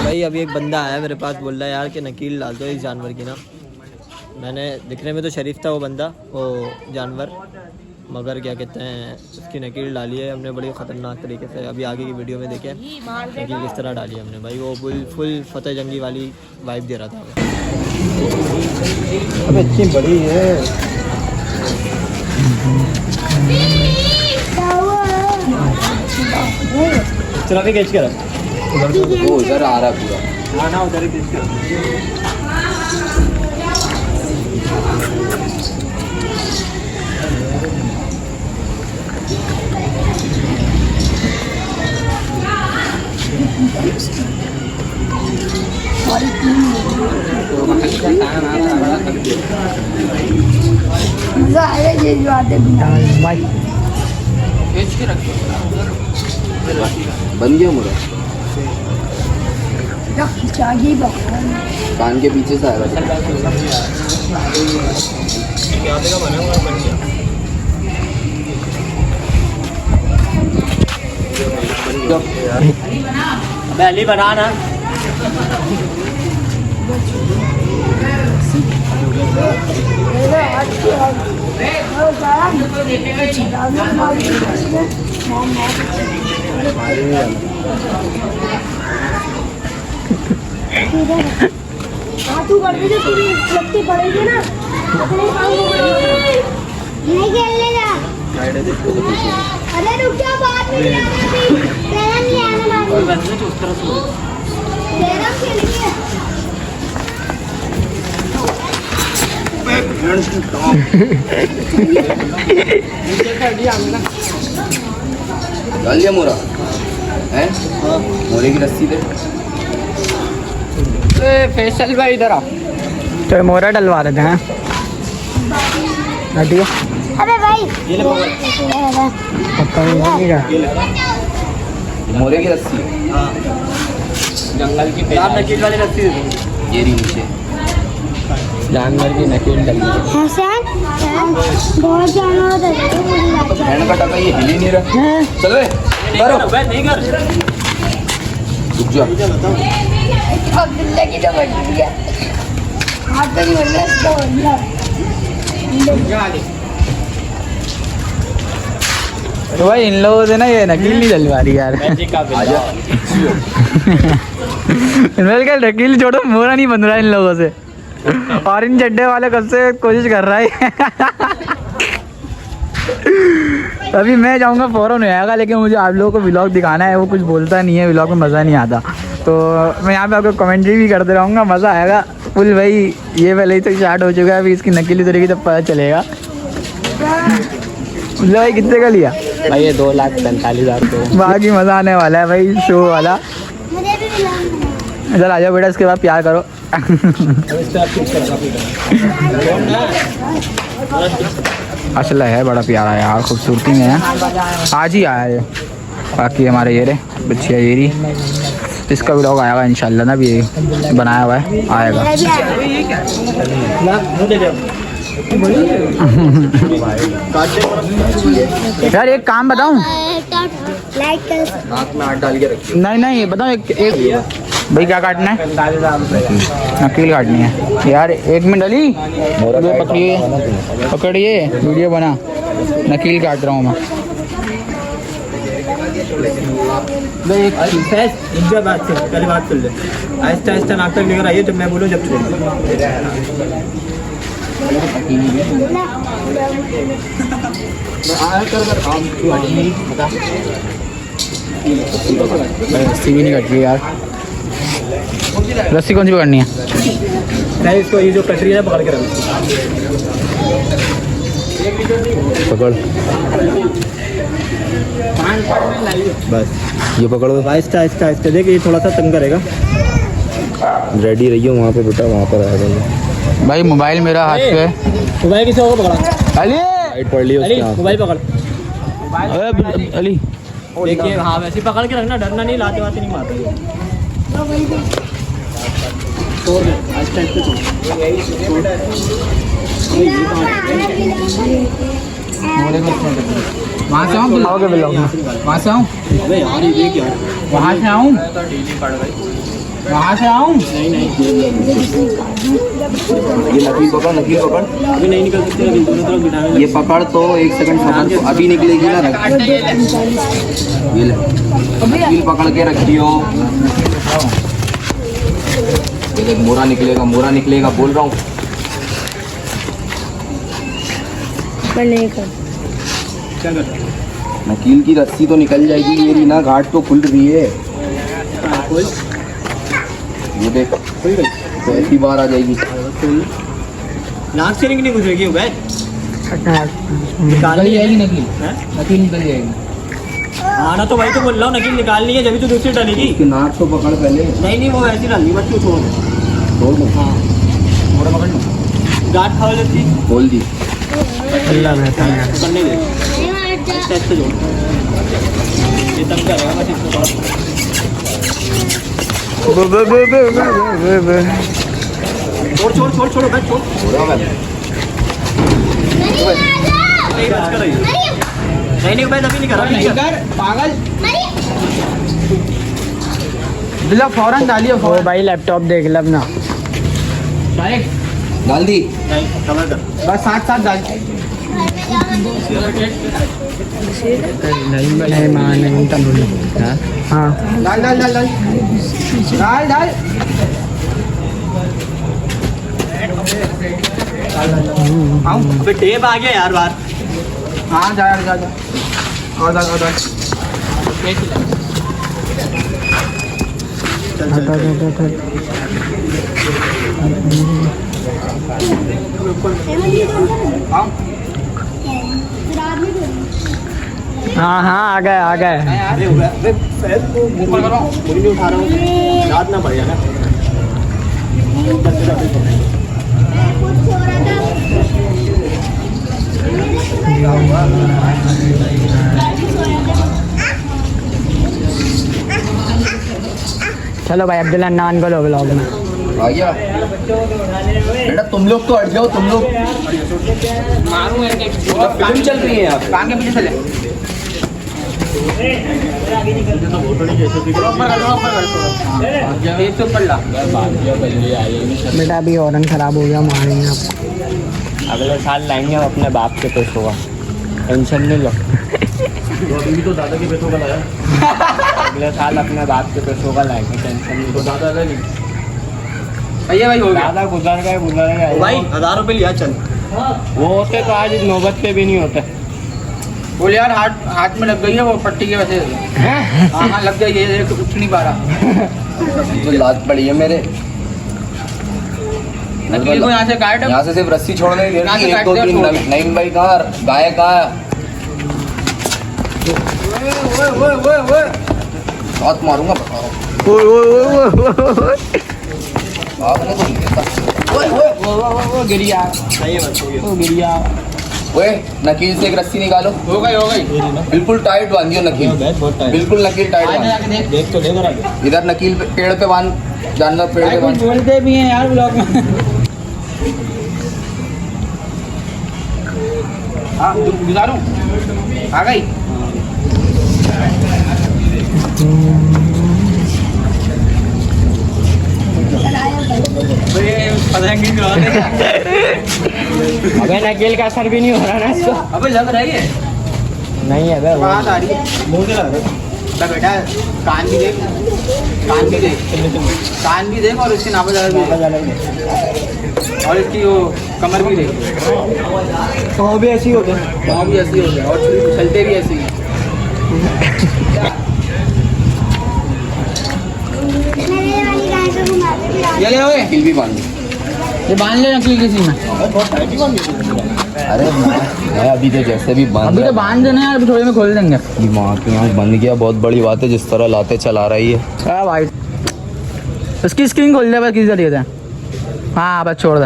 भाई अभी एक बंदा आया मेरे पास, बोल रहा है यार कि नकील डाल दो इस जानवर की ना। मैंने दिखने में तो शरीफ था वो बंदा, वो जानवर, मगर क्या कहते हैं उसकी नकील डाली है हमने बड़ी ख़तरनाक तरीके से। अभी आगे की वीडियो में देखें नकील किस तरह डाली हमने। भाई वो फुल फतेह जंगी वाली वाइब दे रहा था। अब इतनी बड़ी है। चला भी कैच कर, वो उधर आ रहा पूरा। हाँ ना उधर ही कैच कर। मजा आया ये जो आते बन गया मुरा, कान के पीछे से आएगा। अबे अली बना ना। तू कर दे, तू लगती पड़ेगी ना अपने काम नहीं खेलने जा। अरे रुक जा, बात नहीं तेरा नहीं आना तेरा खेलेंगे। डाल दिया मोरा है, मोरे की रस्सी दे। फैसल भाई इधर आ, तो मोरा डलवा देते हैं। अबे भाई मोरे की रस्सी, जंगल की नकील वाली रस्सी ये रही नीचे, जानवर की नकील डली। बहुत जानवर हैंड का टका ये हिल ही नहीं रहा। चल बे करो, नहीं कर, रुक जा। जिंदगी तो बढ़ गया, हाथ पे नहीं बढ़ना इसका मतलब। तो भाई इन लोगों से ना ये नकील नहीं डलवा रही यार। इनमें नकील छोड़ो, मोरा नहीं बन रहा इन लोगों से। और इन चड्डे वाले कब से कोशिश कर रहा है। अभी मैं जाऊंगा फौरन हो जाएगा, लेकिन मुझे आप लोगों को व्लॉग दिखाना है। वो कुछ बोलता नहीं है व्लॉग में, मज़ा नहीं आता। तो मैं यहाँ पे आपको कमेंट्री भी करते रहूँगा, मज़ा आएगा फुल। भाई ये पहले ही तो स्टार्ट हो चुका है, अभी इसकी नकीली तरीके से पता चलेगा। भाई कितने का लिया भाई ये 2,45,000 को। बाकी मज़ा आने वाला है भाई, शो वाला। इधर आ जाओ बेटा, इसके बाद प्यार करो। असला है बड़ा प्यारा यार, खूबसूरती में है, आज ही आया है। बाकी हमारे ये रे बच्चिया येरी, इसका व्लॉग आएगा इंशाल्लाह ना, भी बनाया हुआ है, आएगा। यार एक काम बताऊं, नहीं बताओ, एक भाई क्या काटना है? नकील काटनी है यार। 1 मिनट अली, पकड़िए वीडियो बना, नकील काट रहा हूँ मैं। पहले बात कर ले, आहिस्ता आहिस्ता नाक तक लेकर आइए, जब मैं बोलूँ जब छोड़। रस्सी भी नहीं कट रही यार। रस्सी कौन सी पकड़नी है? नहीं, इसको ये जो कट रही है पकड़ के रख, पकड़ बस ये पकड़ दो। आहिस्ता आहिस्ता आहिस्ता। देखिए ये थोड़ा सा तंग करेगा। रेडी रहिए वहाँ पे बेटा, वहाँ पर आएगा भाई। मोबाइल मेरा हाथ पे है। मोबाइल किसी को पकड़ा? अली पढ़ लियो, मोबाइल पकड़। अली देखिए हाँ, वैसे पकड़ के रखना, डरना नहीं, लाते वाते नहीं मारते। छोड़ दे, आहिस्ता आहिस्ता छोड़। वहाँ से आऊँ आओगे ब्लॉग में? वहाँ से आऊँ अबे यार ये क्या वहाँ से आऊँ वहाँ से आऊँ ये नकील पकड़ अभी नहीं निकल सकते, अभी दोनों तरफ बिठाने ये पकड़ तो 1 सेकंड पकड़ तो अभी निकलेगी ना ये ले नकील पकड़ के रखियो। ये देख मोरा निकलेगा बोल रहा हूँ। क्या कर रहा नकील की रस्सी तो निकल जाएगी, ये रही ना घाट तो खुल रही है। है? ये देख तो ऐसी बार आ जाएगी। नाक से नहीं घुसेगी उबैद, निकल जाएगी नकील हैं? नकील निकल जाएगी। हाँ ना, तो वही तो बोल रहा हूँ, नकील निकालनी है जब तो दूसरी डालेगी। उसकी नाक तो पकड़ पहले। नहीं वो वैसी डालनी, बस क्यों छोड़ दो। छोड़ दो। हाँ मोरा पकड़ लो। गांठ खाओ लेती बोल दी। अल्लाह बेहतर है, करने दे ऐसे जोड़, ये तब करेगा बस इसको थोड़ा। छोड़ बस छोड़। मोरा मैं नहीं बस कर रही है। नहीं भाई अभी नहीं कर रहा, नहीं कर। पागल दिला फौरन डालिए ओ भाई लैपटॉप देख लब ना। डायरेक्ट डाल दी। नहीं कवर कर। बस साथ डाल नहीं मां नहीं तब हाँ डाल अबे टेप आ गया यार बाहर। हाँ जा और डाल हाँ आ गए अरे पैर को ऊपर करो, मुड़ी नहीं उठा रहा हूँ, याद ना पड़ जाए ना। चलो भाई अब्दुल्ला नान को लो ब्लॉग में। आ गया बेटा, तुम लोग तो हट जाओ, तुम लोग फिल्म चल रही है यहाँ पे। कान के पीछे चले ये तो पड़ बेटा अभी हॉर्न खराब हो गया, मारेंगे आपको। अगले साल लाएंगे हम अपने बाप के पैसों का, टेंशन नहीं लो। अभी तो दादा के पैसों का लाया, अगले साल अपने बाप के पैसों का लाएंगे, टेंशन नहीं। तो दादा नहीं भैया भाई हो गया। दादा गुजर गए भाई। 1000 रुपये लिया चल, वो होते तो आज नौबत पे भी नहीं होते। बोल यार हाथ में लग गई है वो पट्टी के वजह से। हाँ लग गई है, उठ नहीं पा रहा। तो लात पड़ी है मेरे। नकील को यहाँ से काट। यहाँ से सिर्फ रस्सी छोड़ने की यहाँ से 1 2 काट दे, 3 छोड़। नईम भाई कहाँ, गाय कहाँ? हाथ मारूंगा बताओ। आपने तो नहीं देता। गिरिया सही है गिरिया ओए नकील से एक रस्सी निकालो। हो गई बिल्कुल टाइट बांधियो नकील, बिल्कुल नकील टाइट आगे बांध। जाके देख। देख तो ले जरा। इधर नकील पेड़ पे बांध, जानवर पेड़ पे बांध। बोलते भी हैं यार ब्लॉग में। हाँ गुजारूं आ गई। अबे नकील का असर भी नहीं हो रहा ना इसको। अबे लग रही है, नहीं है बे, बात आ रही है। मुंह से लग रहा तो बेटा कान भी देख, कान भी देख, कान भी देख और इसकी नापा भी देख और इसकी वो कमर भी देख। है। तो भी ऐसी होते हैं। पाँव भी ऐसी हो गया और चलते भी ऐसे ही। मेरे वाली गाय को घुमाते फिर ये ले ओए, नकील भी बांध। ये बांध ले नकली किसी में। अरे मैं अभी तो जैसे भी बांध अभी तो बांध देना यार, अभी थोड़ी में खोल देंगे। ये माँ की आँख बंद किया, बहुत बड़ी बात है। जिस तरह लाते चला रही है। हाँ भाई इसकी स्क्रीन खोल दे बस, किसी तरीके से। हाँ बस छोड़ दे।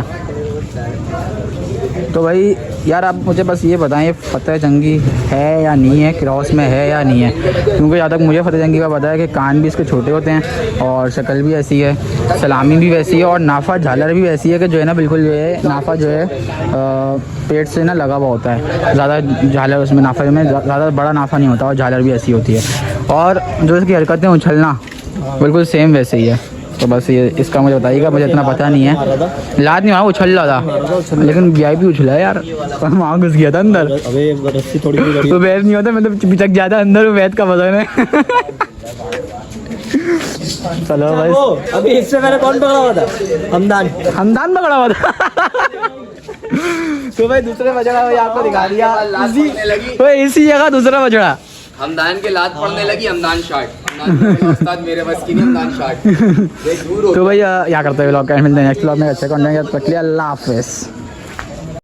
तो भाई यार आप मुझे बस ये बताएं फतेह जंगी है या नहीं है, क्रॉस में है या नहीं है, क्योंकि जहाँ तक मुझे फतेह जंगी का पता है कि कान भी इसके छोटे होते हैं और शक्ल भी ऐसी है, सलामी भी वैसी है और नाफा झालर भी वैसी है कि जो है ना बिल्कुल जो है नाफा जो है पेट से ना लगा हुआ होता है, ज़्यादा झालर उसमें नाफा में ज़्यादा बड़ा नाफा नहीं होता और झालर भी ऐसी होती है और जो इसकी हरकतें उछलना बिल्कुल सेम वैसे ही है। तो बस ये इसका मुझे बताइएगा, मुझे इतना पता नहीं है। लात नहीं मारा, उछल रहा था लेकिन वीआईपी उछला है यार, वहाँ घुस गया था अंदर। अबे रस्सी थोड़ी सी तो वैद नहीं होता, मैं तो पिचक जाता अंदर, वैद का वजन है। चलो भाई, अभी इससे मैंने कौन पकड़ा हुआ था? हमदान पकड़ा हुआ था। तो भाई दूसरे बछड़ा भाई आपको दिखा दिया, इसी जगह दूसरा बछड़ा हमदान के लात पड़ने लगी, हमदान शॉट उस्ताद मेरे बस की नहीं, हमदान शॉट। तो भाई क्या करते हैं व्लॉग का, मिलते हैं नेक्स्ट व्लॉग में अच्छे कंटेंट के साथ। अल्लाह हाफिज़।